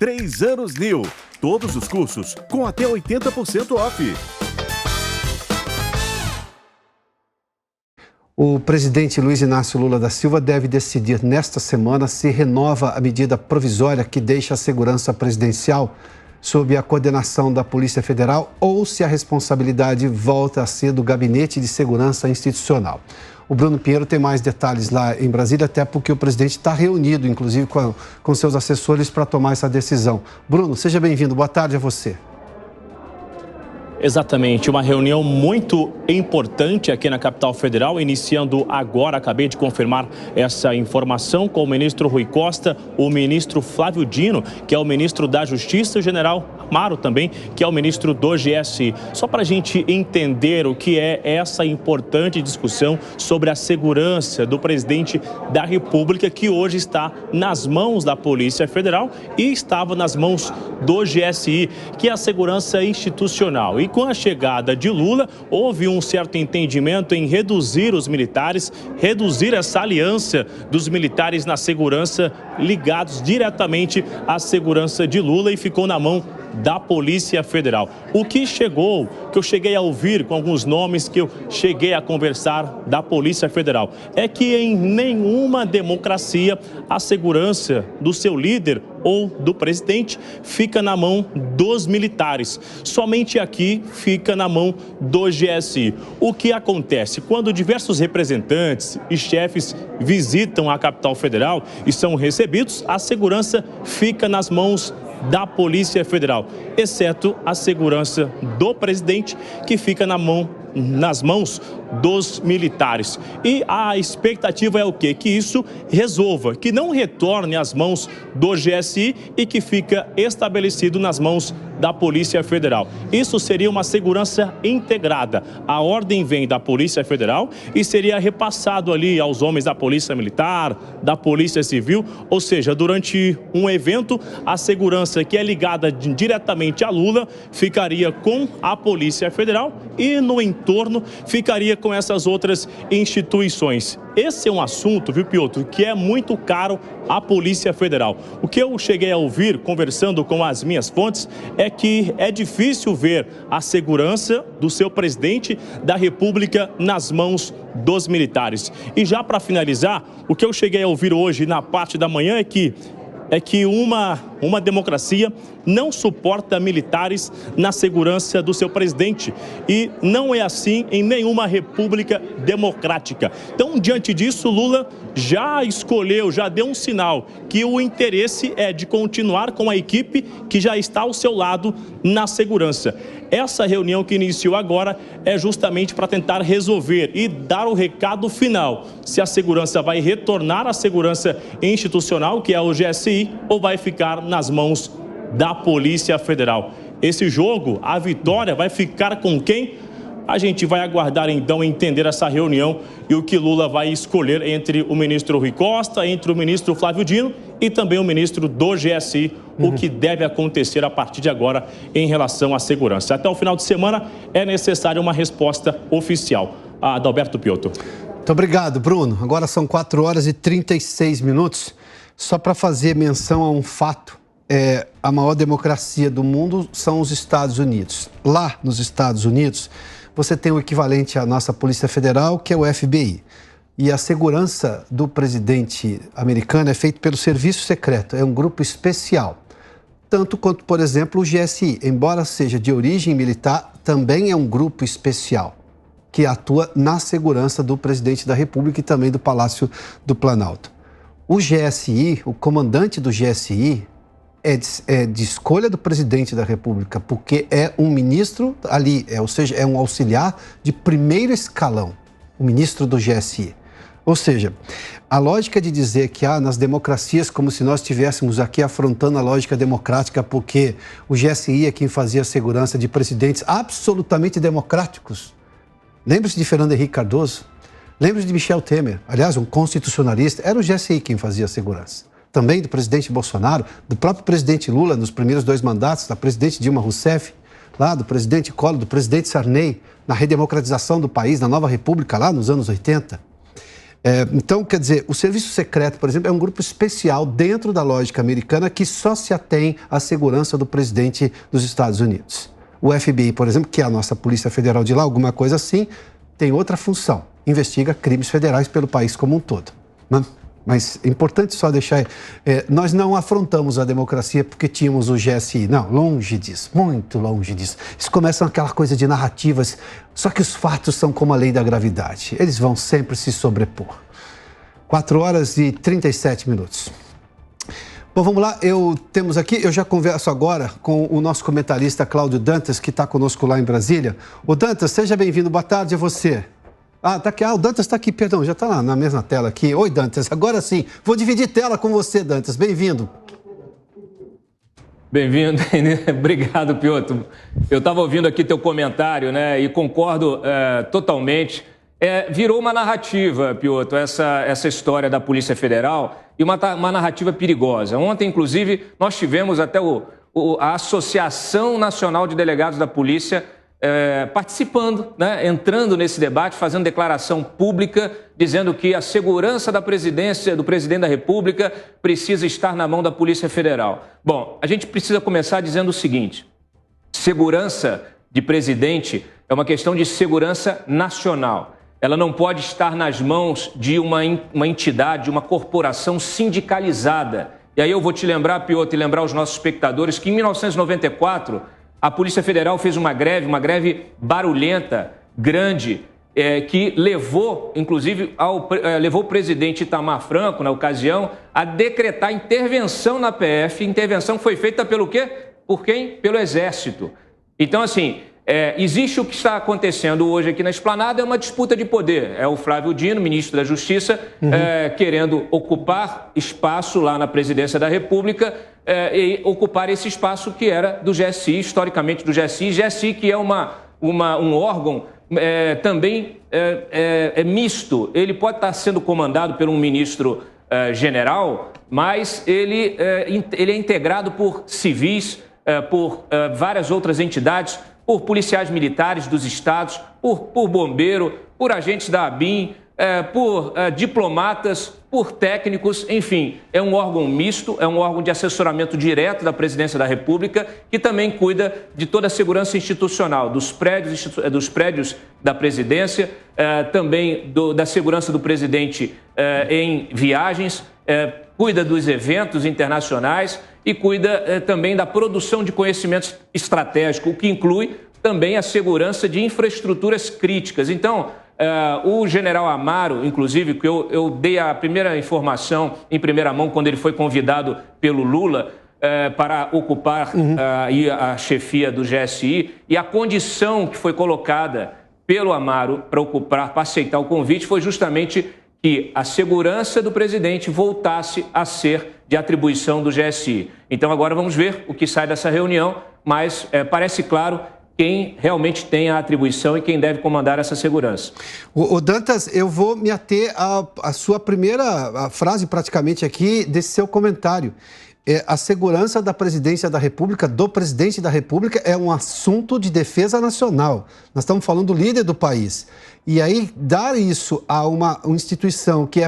3 anos New. Todos os cursos com até 80% off. O presidente Luiz Inácio Lula da Silva deve decidir nesta semana se renova a medida provisória que deixa a segurança presidencial sob a coordenação da Polícia Federal ou se a responsabilidade volta a ser do Gabinete de Segurança Institucional. O Bruno Pinheiro tem mais detalhes lá em Brasília, até porque o presidente está reunido, inclusive, com seus assessores para tomar essa decisão. Bruno, seja bem-vindo. Boa tarde a você. Exatamente, uma reunião muito importante aqui na capital federal, iniciando agora, acabei de confirmar essa informação com o ministro Rui Costa, o ministro Flávio Dino, que é o ministro da Justiça, e o general Amaro também, que é o ministro do GSI. Só para a gente entender o que é essa importante discussão sobre a segurança do presidente da República, que hoje está nas mãos da Polícia Federal e estava nas mãos do GSI, que é a segurança institucional. E com a chegada de Lula, houve um certo entendimento em reduzir os militares, reduzir essa aliança dos militares na segurança, ligados diretamente à segurança de Lula, e ficou na mão da Polícia Federal. O que eu cheguei a ouvir com alguns nomes que eu cheguei a conversar da Polícia Federal, é que em nenhuma democracia a segurança do seu líder ou do presidente fica na mão dos militares. Somente aqui fica na mão do GSI. O que acontece? Quando diversos representantes e chefes visitam a capital federal e são recebidos, a segurança fica nas mãos da Polícia Federal, exceto a segurança do presidente, que fica nas mãos dos militares. E a expectativa é o quê? Que isso resolva, que não retorne às mãos do GSI e que fica estabelecido nas mãos da Polícia Federal. Isso seria uma segurança integrada. A ordem vem da Polícia Federal e seria repassado ali aos homens da Polícia Militar, da Polícia Civil, ou seja, durante um evento, a segurança que é ligada diretamente a Lula ficaria com a Polícia Federal e no entorno ficaria com essas outras instituições. Esse é um assunto, viu, Piotr, que é muito caro à Polícia Federal. O que eu cheguei a ouvir, conversando com as minhas fontes, é que é difícil ver a segurança do seu presidente da República nas mãos dos militares. E já para finalizar, o que eu cheguei a ouvir hoje na parte da manhã é que uma democracia não suporta militares na segurança do seu presidente. E não é assim em nenhuma república democrática. Então, diante disso, Lula já escolheu, já deu um sinal que o interesse é de continuar com a equipe que já está ao seu lado na segurança. Essa reunião que iniciou agora é justamente para tentar resolver e dar o recado final. Se a segurança vai retornar à segurança institucional, que é o GSI, ou vai ficar nas mãos da Polícia Federal. Esse jogo, a vitória, vai ficar com quem? A gente vai aguardar então entender essa reunião e o que Lula vai escolher entre o ministro Rui Costa, entre o ministro Flávio Dino e também o ministro do GSI, o que deve acontecer a partir de agora em relação à segurança. Até o final de semana é necessária uma resposta oficial. Adalberto Piotr. Muito obrigado, Bruno. Agora são 4 horas e 36 minutos. Só para fazer menção a um fato, a maior democracia do mundo são os Estados Unidos. Lá nos Estados Unidos, você tem o equivalente à nossa Polícia Federal, que é o FBI. E a segurança do presidente americano é feita pelo Serviço Secreto, é um grupo especial. Tanto quanto, por exemplo, o GSI, embora seja de origem militar, também é um grupo especial que atua na segurança do presidente da República e também do Palácio do Planalto. O GSI, o comandante do GSI, é de escolha do presidente da República, porque é um ministro ali, ou seja, é um auxiliar de primeiro escalão, o ministro do GSI. Ou seja, a lógica de dizer que nas democracias, como se nós estivéssemos aqui afrontando a lógica democrática, porque o GSI é quem fazia a segurança de presidentes absolutamente democráticos. Lembre-se de Fernando Henrique Cardoso, lembre-se de Michel Temer, aliás, um constitucionalista, era o GSI quem fazia a segurança. Também do presidente Bolsonaro, do próprio presidente Lula nos primeiros 2 mandatos, da presidente Dilma Rousseff, lá do presidente Collor, do presidente Sarney, na redemocratização do país, na nova república lá nos anos 80. Então, quer dizer, o serviço secreto, por exemplo, é um grupo especial dentro da lógica americana que só se atém à segurança do presidente dos Estados Unidos. O FBI, por exemplo, que é a nossa Polícia Federal de lá, alguma coisa assim, tem outra função, investiga crimes federais pelo país como um todo, né? Mas é importante só deixar... nós não afrontamos a democracia porque tínhamos o GSI. Não, longe disso, muito longe disso. Isso começa aquela coisa de narrativas, só que os fatos são como a lei da gravidade. Eles vão sempre se sobrepor. 4 horas e 37 minutos. Bom, vamos lá, eu já converso agora com o nosso comentarista Cláudio Dantas, que está conosco lá em Brasília. Ô Dantas, seja bem-vindo, boa tarde a você. Tá aqui. O Dantas está aqui, perdão, já está lá na mesma tela aqui. Oi, Dantas, agora sim. Vou dividir tela com você, Dantas. Bem-vindo. Bem-vindo. Obrigado, Piotr. Eu estava ouvindo aqui teu comentário, né, e concordo totalmente. Virou uma narrativa, Piotr, essa história da Polícia Federal, e uma narrativa perigosa. Ontem, inclusive, nós tivemos até a Associação Nacional de Delegados da Polícia participando, né, entrando nesse debate, fazendo declaração pública, dizendo que a segurança da presidência, do presidente da República, precisa estar na mão da Polícia Federal. Bom, a gente precisa começar dizendo o seguinte: segurança de presidente é uma questão de segurança nacional. Ela não pode estar nas mãos de uma entidade, de uma corporação sindicalizada. E aí eu vou te lembrar, Piotr, e lembrar aos nossos espectadores que em 1994... a Polícia Federal fez uma greve barulhenta, grande, que levou, inclusive, levou o presidente Itamar Franco, na ocasião, a decretar intervenção na PF. Intervenção foi feita pelo quê? Por quem? Pelo Exército. Então, assim, existe o que está acontecendo hoje aqui na Esplanada, é uma disputa de poder. É o Flávio Dino, ministro da Justiça, querendo ocupar espaço lá na presidência da República, e ocupar esse espaço que era do GSI, historicamente do GSI, que é um órgão também misto. Ele pode estar sendo comandado por um ministro general, mas ele é integrado por civis, por várias outras entidades, por policiais militares dos estados, por bombeiro, por agentes da ABIN, por diplomatas, por técnicos, enfim, é um órgão misto, é um órgão de assessoramento direto da Presidência da República, que também cuida de toda a segurança institucional, dos prédios da Presidência, também da segurança do presidente em viagens, cuida dos eventos internacionais e cuida também da produção de conhecimentos estratégicos, o que inclui também a segurança de infraestruturas críticas. Então, o general Amaro, inclusive, que eu dei a primeira informação em primeira mão quando ele foi convidado pelo Lula para ocupar a chefia do GSI, e a condição que foi colocada pelo Amaro para aceitar o convite foi justamente que a segurança do presidente voltasse a ser de atribuição do GSI. Então agora vamos ver o que sai dessa reunião, mas parece claro quem realmente tem a atribuição e quem deve comandar essa segurança. O Dantas, eu vou me ater à sua primeira frase praticamente aqui desse seu comentário. A segurança da presidência da República, do presidente da República, é um assunto de defesa nacional. Nós estamos falando do líder do país. E aí, dar isso a uma instituição que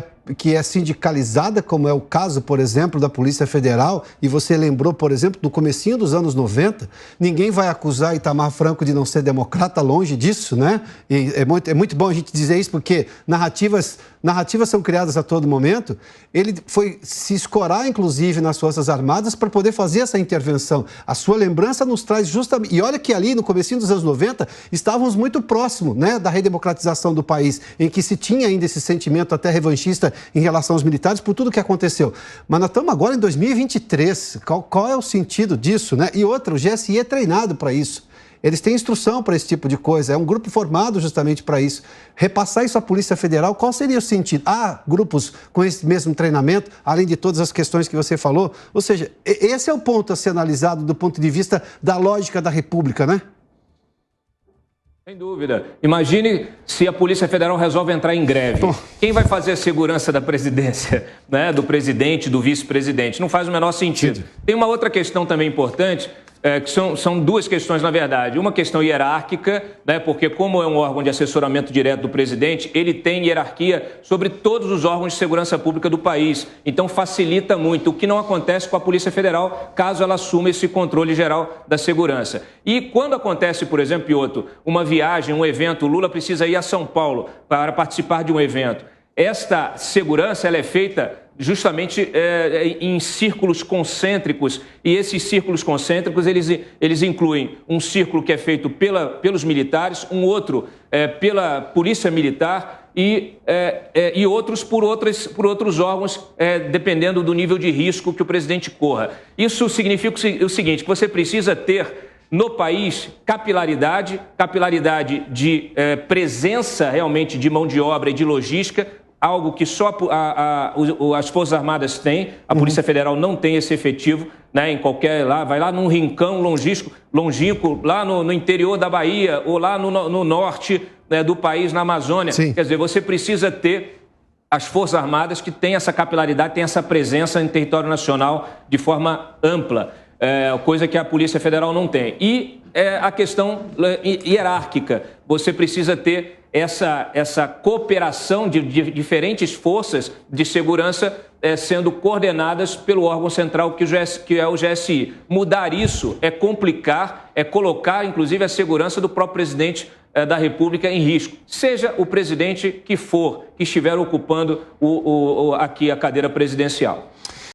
é sindicalizada, como é o caso, por exemplo, da Polícia Federal, e você lembrou, por exemplo, do comecinho dos anos 90, ninguém vai acusar Itamar Franco de não ser democrata, longe disso, né? E é muito bom a gente dizer isso, porque narrativas são criadas a todo momento. Ele foi se escorar, inclusive, nas Forças Armadas para poder fazer essa intervenção. A sua lembrança nos traz justamente... E olha que ali, no comecinho dos anos 90, estávamos muito próximos, né, da redemocratização do país, em que se tinha ainda esse sentimento até revanchista em relação aos militares por tudo que aconteceu. Mas nós estamos agora em 2023. Qual é o sentido disso, né? E outra, o GSI é treinado para isso. Eles têm instrução para esse tipo de coisa. É um grupo formado justamente para isso. Repassar isso à Polícia Federal, qual seria o sentido? Há grupos com esse mesmo treinamento, além de todas as questões que você falou? Ou seja, esse é o ponto a ser analisado do ponto de vista da lógica da República, né? Sem dúvida. Imagine se a Polícia Federal resolve entrar em greve. Quem vai fazer a segurança da presidência, né? Do presidente, do vice-presidente? Não faz o menor sentido. Tem uma outra questão também importante. que são duas questões, na verdade. Uma questão hierárquica, né, porque como é um órgão de assessoramento direto do presidente, ele tem hierarquia sobre todos os órgãos de segurança pública do país. Então facilita muito, o que não acontece com a Polícia Federal, caso ela assuma esse controle geral da segurança. E quando acontece, por exemplo, Piotr, uma viagem, um evento, o Lula precisa ir a São Paulo para participar de um evento. Esta segurança ela é feita justamente em círculos concêntricos, e esses círculos concêntricos eles incluem um círculo que é feito pelos militares, um outro pela polícia militar e outros por outros órgãos, dependendo do nível de risco que o presidente corra. Isso significa o seguinte, que você precisa ter no país capilaridade de presença realmente de mão de obra e de logística, algo que só as Forças Armadas têm, a Polícia Federal não tem esse efetivo, né, em qualquer, vai lá num rincão longínquo, lá no interior da Bahia ou lá no norte, né, do país, na Amazônia. Sim. Quer dizer, você precisa ter as Forças Armadas que têm essa capilaridade, têm essa presença em território nacional de forma ampla, coisa que a Polícia Federal não tem. E a questão hierárquica, você precisa ter essa cooperação de diferentes forças de segurança sendo coordenadas pelo órgão central que é o GSI. Mudar isso é complicar, é colocar inclusive a segurança do próprio presidente da República em risco, seja o presidente que for, que estiver ocupando aqui a cadeira presidencial.